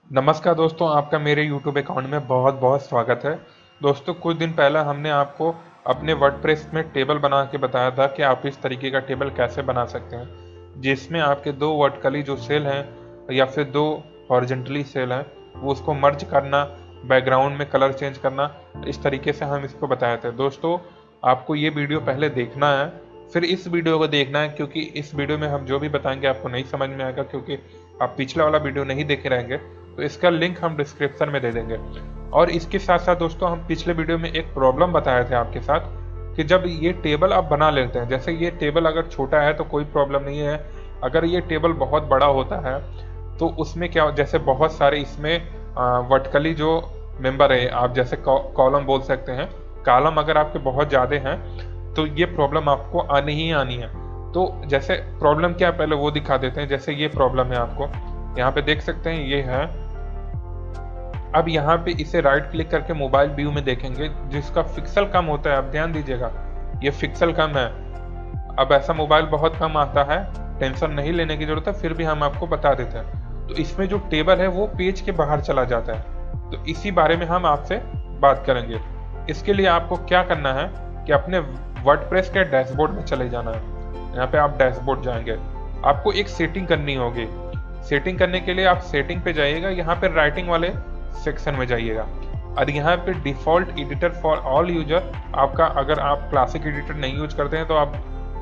नमस्कार दोस्तों, आपका मेरे YouTube अकाउंट में बहुत बहुत स्वागत है। दोस्तों, कुछ दिन पहले हमने आपको अपने वर्डप्रेस में टेबल बना के बताया था कि आप इस तरीके का टेबल कैसे बना सकते हैं, जिसमें आपके दो वर्टिकली जो सेल हैं या फिर दो हॉरिजॉन्टली सेल हैं, वो उसको मर्ज करना, बैकग्राउंड में कलर चेंज करना, इस तरीके से हम इसको बताए थे। दोस्तों, आपको ये वीडियो पहले देखना है, फिर इस वीडियो को देखना है, क्योंकि इस वीडियो में हम जो भी बताएंगे आपको नहीं समझ में आएगा, क्योंकि आप पिछला वाला वीडियो नहीं देखे रहेंगे। तो इसका लिंक हम डिस्क्रिप्शन में दे देंगे। और इसके साथ साथ दोस्तों, हम पिछले वीडियो में एक प्रॉब्लम बताए थे आपके साथ कि जब ये टेबल आप बना लेते हैं, जैसे ये टेबल अगर छोटा है तो कोई प्रॉब्लम नहीं है, अगर ये टेबल बहुत बड़ा होता है तो उसमें क्या, जैसे बहुत सारे इसमें वर्टिकली जो मेंबर है, आप जैसे कॉलम बोल सकते हैं, कॉलम अगर आपके बहुत ज़्यादा हैं तो ये प्रॉब्लम आपको आनी ही आनी है। तो जैसे प्रॉब्लम क्या है पहले वो दिखा देते हैं। जैसे ये प्रॉब्लम है, आपको यहाँ पे देख सकते हैं, ये है। अब यहाँ पे इसे राइट क्लिक करके मोबाइल व्यू में देखेंगे, जिसका पिक्सल कम होता है, आप ध्यान दीजिएगा, ये पिक्सल कम है। अब ऐसा मोबाइल बहुत कम आता है, टेंशन नहीं लेने की जरूरत है, फिर भी हम आपको बता देते हैं। तो इसमें जो टेबल है वो पेज के बाहर चला जाता है, तो इसी बारे में हम आपसे बात करेंगे। इसके लिए आपको क्या करना है कि अपने वर्डप्रेस के डैशबोर्ड में चले जाना है। यहाँ पे आप डैशबोर्ड जाएंगे, आपको एक सेटिंग करनी होगी। सेटिंग करने के लिए आप सेटिंग पे जाइएगा, यहाँ पे राइटिंग वाले सेक्शन में जाइएगा, और यहाँ पे default editor for all user, आपका अगर आप क्लासिक एडिटर नहीं यूज करते हैं तो आप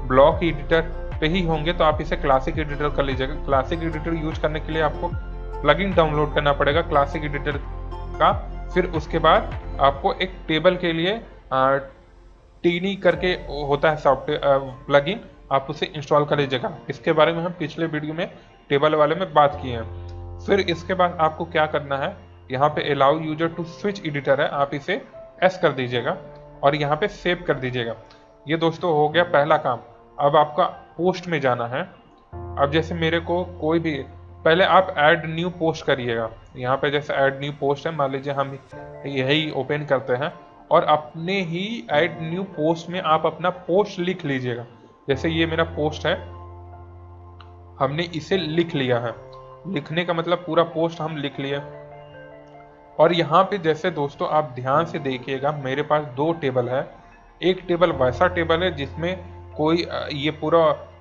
ब्लॉक एडिटर पे ही होंगे, तो आप इसे क्लासिक एडिटर कर लीजिएगा। क्लासिक एडिटर यूज करने के लिए आपको प्लगइन डाउनलोड करना पड़ेगा क्लासिक एडिटर का। फिर उसके बाद आपको एक टेबल के लिए टीनी करके होता है सॉफ्टवेयर प्लगइन, आप उसे इंस्टॉल कर लीजिएगा। इसके बारे में हम पिछले वीडियो में टेबल वाले में बात की है। फिर इसके बाद आपको क्या करना है, यहाँ पे allow user to switch editor है, आप इसे एस कर दीजिएगा और यहाँ पे सेव कर दीजिएगा। ये दोस्तों हो गया पहला काम। अब आपका पोस्ट में जाना है। अब जैसे मेरे को कोई भी, पहले आप ऐड न्यू पोस्ट करिएगा। यहाँ पे जैसे ऐड न्यू पोस्ट है, मान लीजिए हम यही ओपन करते हैं, और अपने ही ऐड न्यू पोस्ट में आप अपना पोस्ट लिख लीजिएगा। जैसे ये मेरा पोस्ट है, हमने इसे लिख लिया है। लिखने का मतलब पूरा पोस्ट हम लिख लिए। और यहाँ पे जैसे दोस्तों आप ध्यान से देखिएगा, मेरे पास दो टेबल है। एक टेबल वैसा टेबल है जिसमें कोई ये पूरा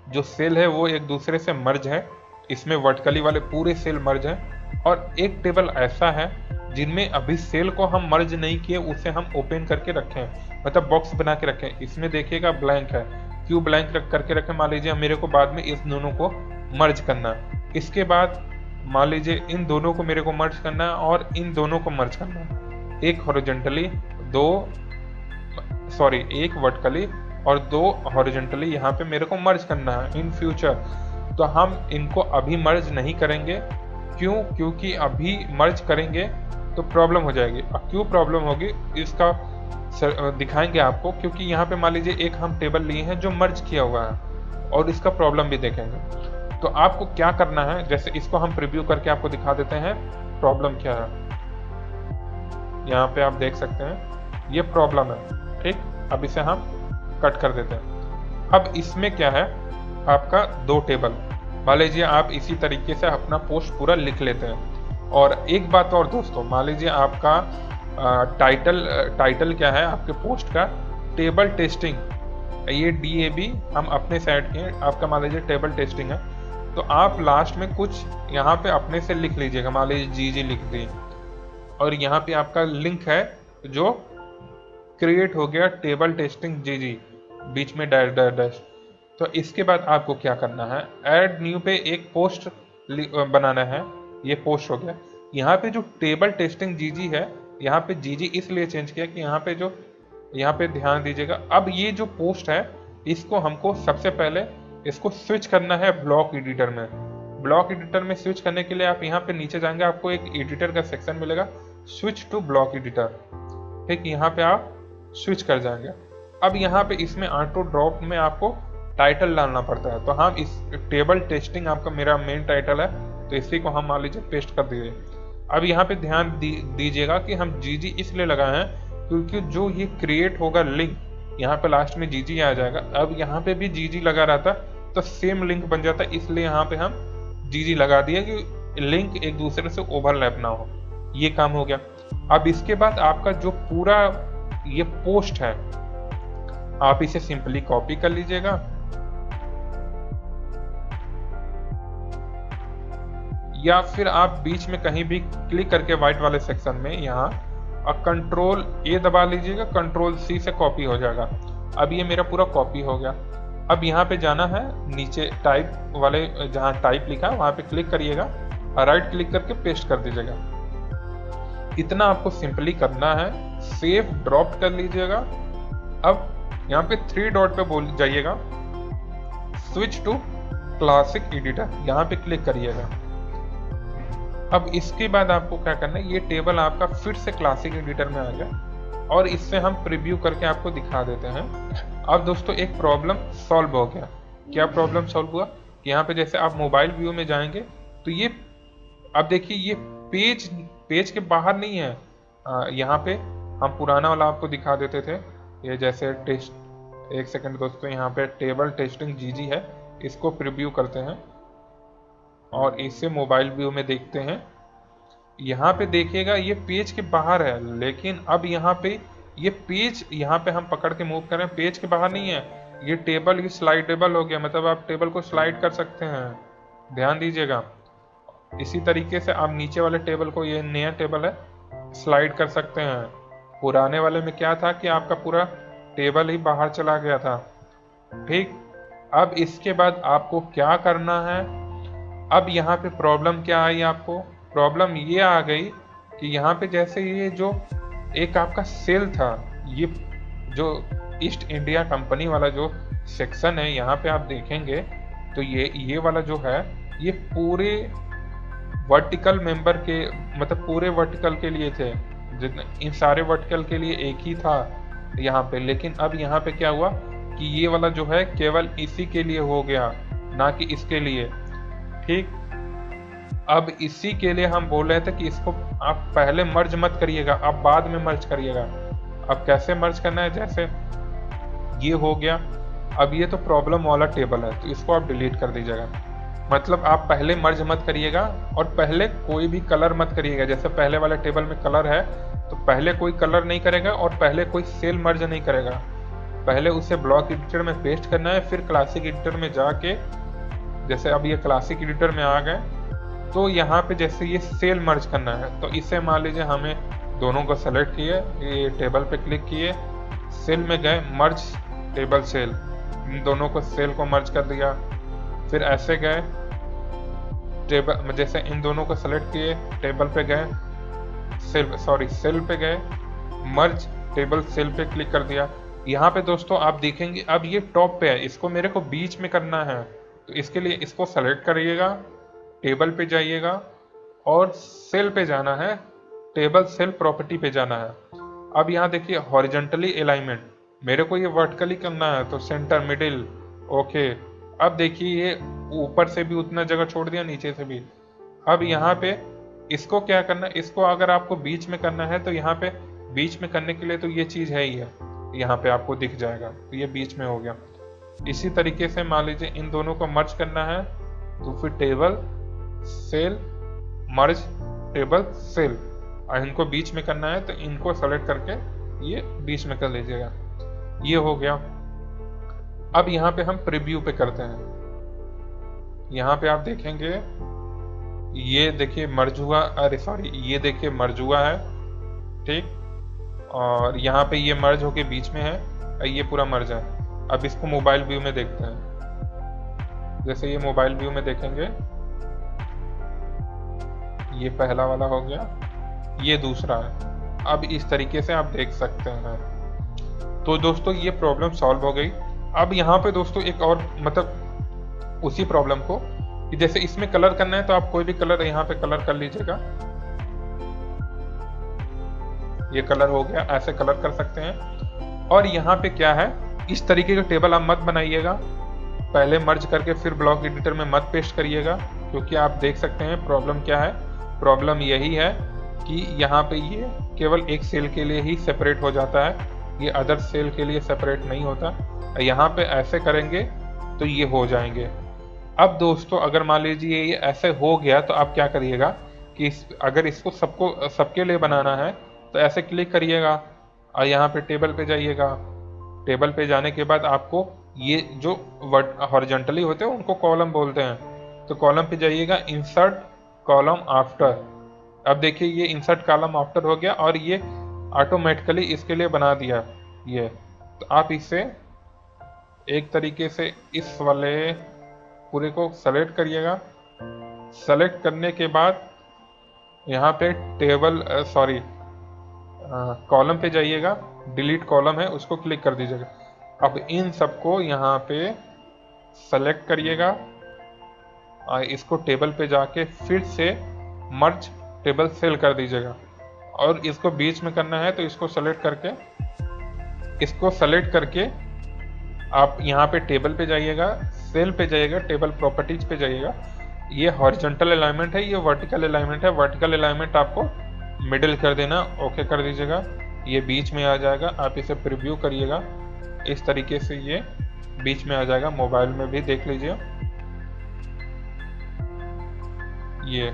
जो सेल है वो एक दूसरे से मर्ज है, इसमें वर्टिकली वाले पूरे सेल मर्ज हैं। और एक टेबल ऐसा है जिनमें अभी सेल को हम मर्ज नहीं किए, उसे हम ओपन करके रखे हैं, मतलब बॉक्स बना के रखे हैं। इसमें देखिएगा ब्लैंक है, क्यों ब्लैंक करके रखे, मान लीजिए मेरे को बाद में इस दोनों को मर्ज करना है। इसके बाद मान लीजिए इन दोनों को मेरे को मर्ज करना है और इन दोनों को मर्ज करना है, एक हॉरिजॉन्टली एक वर्टिकली और दो हॉरिजॉन्टली यहाँ पे मेरे को मर्ज करना है इन फ्यूचर। तो हम इनको अभी मर्ज नहीं करेंगे। क्यों? क्योंकि अभी मर्ज करेंगे तो प्रॉब्लम हो जाएगी। अब क्यों प्रॉब्लम होगी इसका दिखाएंगे आपको, क्योंकि यहाँ पे मान लीजिए एक हम टेबल लिए हैं जो मर्ज किया हुआ है, और इसका प्रॉब्लम भी देखेंगे। तो आपको क्या करना है, जैसे इसको हम प्रीव्यू करके आपको दिखा देते हैं प्रॉब्लम क्या है। यहाँ पे आप देख सकते हैं ये प्रॉब्लम है, ठीक। अब इसे हम कट कर देते हैं। अब इसमें क्या है, आपका दो टेबल, मान लीजिए आप इसी तरीके से अपना पोस्ट पूरा लिख लेते हैं। और एक बात और दोस्तों, मान लीजिए आपका टाइटल क्या है आपके पोस्ट का, टेबल टेस्टिंग, ये DAB हम अपने साइड के, आपका मान लीजिए टेबल टेस्टिंग है, तो आप लास्ट में कुछ यहाँ पे अपने से लिख लीजिएगा, मान लीजिए GG लिख दी, और यहाँ पे आपका लिंक है जो क्रिएट हो गया, टेबल टेस्टिंग GG, बीच में डैश डैश डैश। तो इसके बाद आपको क्या करना है, ऐड न्यू पे एक पोस्ट बनाना है। ये पोस्ट हो गया। यहाँ पे जो टेबल टेस्टिंग GG है, यहाँ पे GG इसलिए चेंज किया कि यहाँ पे ध्यान दीजिएगा। अब ये जो पोस्ट है, इसको हमको सबसे पहले इसको स्विच करना है ब्लॉक एडिटर में। ब्लॉक एडिटर में स्विच करने के लिए आप यहाँ पे नीचे जाएंगे, आपको एक एडिटर का सेक्शन मिलेगा, स्विच टू ब्लॉक एडिटर, ठीक। यहाँ पे आप स्विच कर जाएंगे। अब यहाँ पे इसमें ऑटो ड्रॉप में आपको टाइटल डालना पड़ता है, तो हम इस टेबल टेस्टिंग, आपका मेरा मेन टाइटल है, तो इसी को हम मान लीजिए पेस्ट कर दीजिए। अब यहाँ पे ध्यान दीजिएगा कि हम GG इसलिए लगाए हैं क्योंकि जो ये क्रिएट होगा लिंक, यहाँ पे लास्ट में GG आ जाएगा। अब यहाँ पे भी GG लगा रहता तो सेम लिंक बन जाता, इसलिए यहाँ पे हम GG लगा दिए कि लिंक एक दूसरे से ओवरलैप ना हो। ये काम हो गया। अब इसके बाद आपका जो पूरा ये पोस्ट है, आप इसे सिंपली कॉपी कर लीजिएगा, या फिर आप बीच में कहीं भी क्लिक करके व्हाइट वाले सेक्शन में यहाँ और कंट्रोल ए दबा लीजिएगा, कंट्रोल सी से कॉपी हो जाएगा। अब ये मेरा पूरा कॉपी हो गया। अब यहाँ पे जाना है नीचे टाइप वाले, जहाँ टाइप लिखा है वहाँ पे क्लिक करिएगा और राइट क्लिक करके पेस्ट कर दीजिएगा। इतना आपको सिंपली करना है। सेव ड्रॉप कर लीजिएगा। अब यहाँ पे 3 डॉट पे बोल जाइएगा, स्विच टू क्लासिक एडिटर, यहाँ पे क्लिक करिएगा। अब इसके बाद आपको क्या करना है, ये टेबल आपका फिर से क्लासिक एडिटर में आ गया और इससे हम प्रीव्यू करके आपको दिखा देते हैं। अब दोस्तों एक प्रॉब्लम सॉल्व हो गया। क्या प्रॉब्लम सॉल्व हुआ? यहाँ पे जैसे आप मोबाइल व्यू में जाएंगे तो ये अब देखिए ये पेज के बाहर नहीं है। यहाँ पे हम पुराना वाला आपको दिखा देते थे, ये जैसे टेस्ट, एक सेकंड दोस्तों, यहाँ पे टेबल टेस्टिंग जीजी है, इसको प्रीव्यू करते हैं और इसे मोबाइल व्यू में देखते हैं। यहाँ पे देखिएगा ये पेज के बाहर है, लेकिन अब यहाँ पे ये पेज, यहाँ पे हम पकड़ के मूव कर रहे हैं, पेज के बाहर नहीं है, ये टेबल ही स्लाइडेबल हो गया, मतलब आप टेबल को स्लाइड कर सकते हैं। ध्यान दीजिएगा। इसी तरीके से आप नीचे वाले टेबल को, ये नया टेबल है, स्लाइड कर सकते हैं। पुराने वाले में क्या था कि आपका पूरा टेबल ही बाहर चला गया था। ठीक। अब इसके बाद आपको क्या करना है, अब यहाँ पे प्रॉब्लम क्या आई आपको? प्रॉब्लम ये आ गई कि यहाँ पे जैसे ये जो एक आपका सेल था, ये जो ईस्ट इंडिया कंपनी वाला जो सेक्शन है, यहाँ पे आप देखेंगे तो ये वाला जो है ये पूरे वर्टिकल मेंबर के, मतलब पूरे वर्टिकल के लिए थे, जितने इन सारे वर्टिकल के लिए एक ही था यहाँ पे। लेकिन अब यहाँ पे क्या हुआ कि ये वाला जो है केवल इसी के लिए हो गया, ना कि इसके लिए। ठीक। अब इसी के लिए हम बोल रहे थे कि इसको आप पहले मर्ज मत करिएगा, आप बाद में मर्ज करिएगा। अब कैसे मर्ज करना है, जैसे ये हो गया। अब ये तो प्रॉब्लम वाला टेबल है, तो इसको आप डिलीट कर दीजिएगा। मतलब आप पहले मर्ज मत करिएगा और पहले कोई भी कलर मत करिएगा। जैसे पहले वाले टेबल में कलर है तो पहले कोई कलर नहीं करेगा और पहले कोई सेल मर्ज नहीं करेगा। पहले उसे ब्लॉक एडिटर में पेस्ट करना है, फिर क्लासिक एडिटर में जाके, जैसे अब ये क्लासिक एडिटर में आ गए तो यहाँ पे जैसे ये सेल मर्ज करना है, तो इसे मान लीजिए हमें दोनों को सेलेक्ट किए, ये टेबल पे क्लिक किए, सेल में गए, मर्ज टेबल सेल, इन दोनों को सेल को मर्ज कर दिया। फिर ऐसे गए टेबल, जैसे इन दोनों को सेलेक्ट किए, टेबल पे गए, सेल पे गए, मर्ज टेबल सेल पे क्लिक कर दिया। यहाँ पे दोस्तों आप देखेंगे अब ये टॉप पे है, इसको मेरे को बीच में करना है, तो इसके लिए इसको सेलेक्ट करिएगा, टेबल पे जाइएगा और सेल पे जाना है, टेबल सेल प्रॉपर्टी पे जाना है। अब यहाँ देखिए हॉरिजॉन्टली अलाइनमेंट, मेरे को ये वर्टिकली करना है, तो सेंटर मिडिल, ओके। अब देखिए ये ऊपर से भी उतना जगह छोड़ दिया, नीचे से भी। अब यहाँ पे इसको क्या करना है, इसको अगर आपको बीच में करना है तो यहाँ पे बीच में करने के लिए तो ये चीज है ही है, यहाँ पे आपको दिख जाएगा, तो ये बीच में हो गया। इसी तरीके से मान लीजिए इन दोनों को मर्ज करना है, तो फिर table cell merge table cell, और इनको बीच में करना है तो इनको सेलेक्ट करके ये बीच में कर लीजिएगा। ये हो गया। अब यहाँ पे हम प्रीव्यू पे करते हैं। यहाँ पे आप देखेंगे ये देखिए मर्ज हुआ, अरे सॉरी, ये देखिए मर्ज हुआ है। ठीक। और यहाँ पे ये मर्ज होके बीच में है, ये पूरा मर्ज है। अब इसको मोबाइल व्यू में देखते हैं। जैसे ये मोबाइल व्यू में देखेंगे, ये पहला वाला हो गया, ये दूसरा है। अब इस तरीके से आप देख सकते हैं। तो दोस्तों ये प्रॉब्लम सॉल्व हो गई। अब यहाँ पे दोस्तों एक और, मतलब उसी प्रॉब्लम को, कि जैसे इसमें कलर करना है तो आप कोई भी कलर यहाँ पे कलर कर लीजिएगा। ये कलर हो गया, ऐसे कलर कर सकते हैं। और यहाँ पे क्या है, इस तरीके का टेबल आप मत बनाइएगा, पहले मर्ज करके फिर ब्लॉक एडिटर में मत पेस्ट करिएगा, क्योंकि आप देख सकते हैं प्रॉब्लम क्या है। प्रॉब्लम यही है कि यहाँ पे ये केवल एक सेल के लिए ही सेपरेट हो जाता है, ये अदर सेल के लिए सेपरेट नहीं होता। यहाँ पे ऐसे करेंगे तो ये हो जाएंगे। अब दोस्तों अगर मान लीजिए ये ऐसे हो गया तो आप क्या करिएगा कि अगर इसको सबके लिए बनाना है तो ऐसे क्लिक करिएगा और यहाँ पे टेबल पे जाइएगा। टेबल पे जाने के बाद आपको ये जो हॉरिजॉन्टली होते हैं उनको कॉलम बोलते हैं, तो कॉलम पे जाइएगा, इंसर्ट कॉलम आफ्टर। अब देखिए ये इंसर्ट कॉलम आफ्टर हो गया और ये ऑटोमेटिकली इसके लिए बना दिया ये। तो आप इसे एक तरीके से इस वाले पूरे को सेलेक्ट करिएगा। सेलेक्ट करने के बाद यहाँ पे कॉलम पे जाइएगा, डिलीट कॉलम है उसको क्लिक कर दीजिएगा। अब इन सबको यहाँ पे सेलेक्ट करिएगा और इसको टेबल पे जाके फिर से मर्ज टेबल सेल कर दीजिएगा और इसको बीच में करना है तो इसको सेलेक्ट करके आप यहाँ पे टेबल पे जाइएगा, सेल पे जाइएगा, टेबल प्रॉपर्टीज पे जाइएगा। ये हॉरिजॉन्टल अलाइनमेंट है, ये वर्टिकल अलाइनमेंट है। वर्टिकल अलाइनमेंट आपको मिडिल कर देना, ओके कर दीजिएगा, ये बीच में आ जाएगा। आप इसे प्रीव्यू करिएगा, इस तरीके से ये बीच में आ जाएगा। मोबाइल में भी देख लीजिए, ये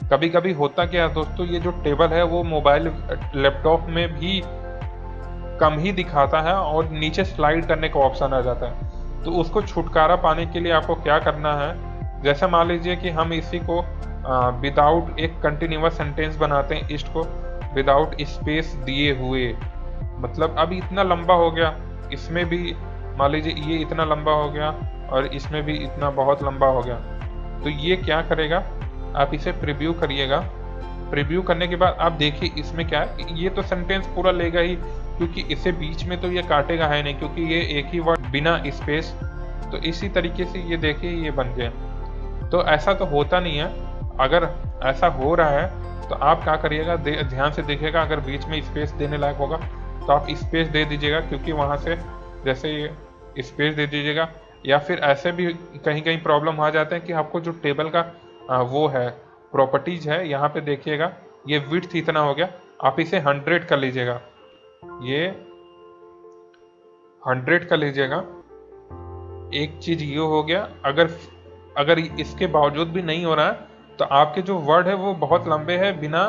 कभी कभी होता क्या है दोस्तों, ये जो टेबल है वो मोबाइल लैपटॉप में भी कम ही दिखाता है और नीचे स्लाइड करने का ऑप्शन आ जाता है। तो उसको छुटकारा पाने के लिए आपको क्या करना है, जैसे मान लीजिए कि हम इसी को विदाउट एक कंटिन्यूअस सेंटेंस बनाते हैं, इस्ट को विदाउट स्पेस दिए हुए, मतलब अब इतना लंबा हो गया, इसमें भी मान लीजिए ये इतना लंबा हो गया और इसमें भी इतना बहुत लंबा हो गया। तो ये क्या करेगा, आप इसे प्रीव्यू करिएगा। प्रीव्यू करने के बाद आप देखिए इसमें क्या है, ये तो सेंटेंस पूरा लेगा ही, क्योंकि इसे बीच में तो ये काटेगा है नहीं, क्योंकि ये एक ही वर्ड बिना स्पेस। तो इसी तरीके से ये देखिए ये बन गया। तो ऐसा तो होता नहीं है, अगर ऐसा हो रहा है तो आप क्या करिएगा, ध्यान से देखिएगा, अगर बीच में स्पेस देने लायक होगा तो आप स्पेस दे दीजिएगा, क्योंकि वहाँ से जैसे ये स्पेस दे दीजिएगा। या फिर ऐसे भी कहीं कहीं प्रॉब्लम आ जाते हैं कि आपको जो टेबल का वो है प्रॉपर्टीज है, यहाँ पे देखिएगा ये विड्थ इतना हो गया, आप इसे 100 कर लीजिएगा, ये 100 कर लीजिएगा। एक चीज ये हो गया, अगर इसके बावजूद भी नहीं हो रहा है तो आपके जो वर्ड है वो बहुत लंबे हैं बिना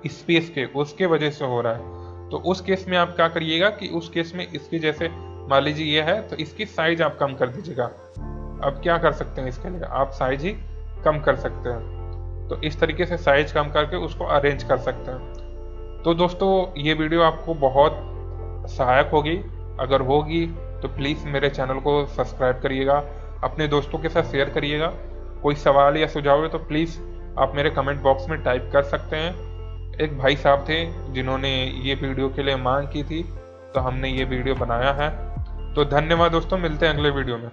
स्पेस के, उसके वजह से हो रहा है। तो उस केस में आप क्या करिएगा कि उस केस में इसकी जैसे मान लीजिए ये है तो इसकी साइज आप कम कर दीजिएगा। अब क्या कर सकते हैं, इसके लिए आप साइज ही कम कर सकते हैं। तो इस तरीके से साइज कम करके उसको अरेंज कर सकते हैं। तो दोस्तों ये वीडियो आपको बहुत सहायक होगी, अगर होगी तो प्लीज़ मेरे चैनल को सब्सक्राइब करिएगा, अपने दोस्तों के साथ शेयर करिएगा। कोई सवाल या सुझाव है तो प्लीज़ आप मेरे कमेंट बॉक्स में टाइप कर सकते हैं। एक भाई साहब थे जिन्होंने ये वीडियो के लिए मांग की थी, तो हमने ये वीडियो बनाया है। तो धन्यवाद दोस्तों, मिलते हैं अगले वीडियो में।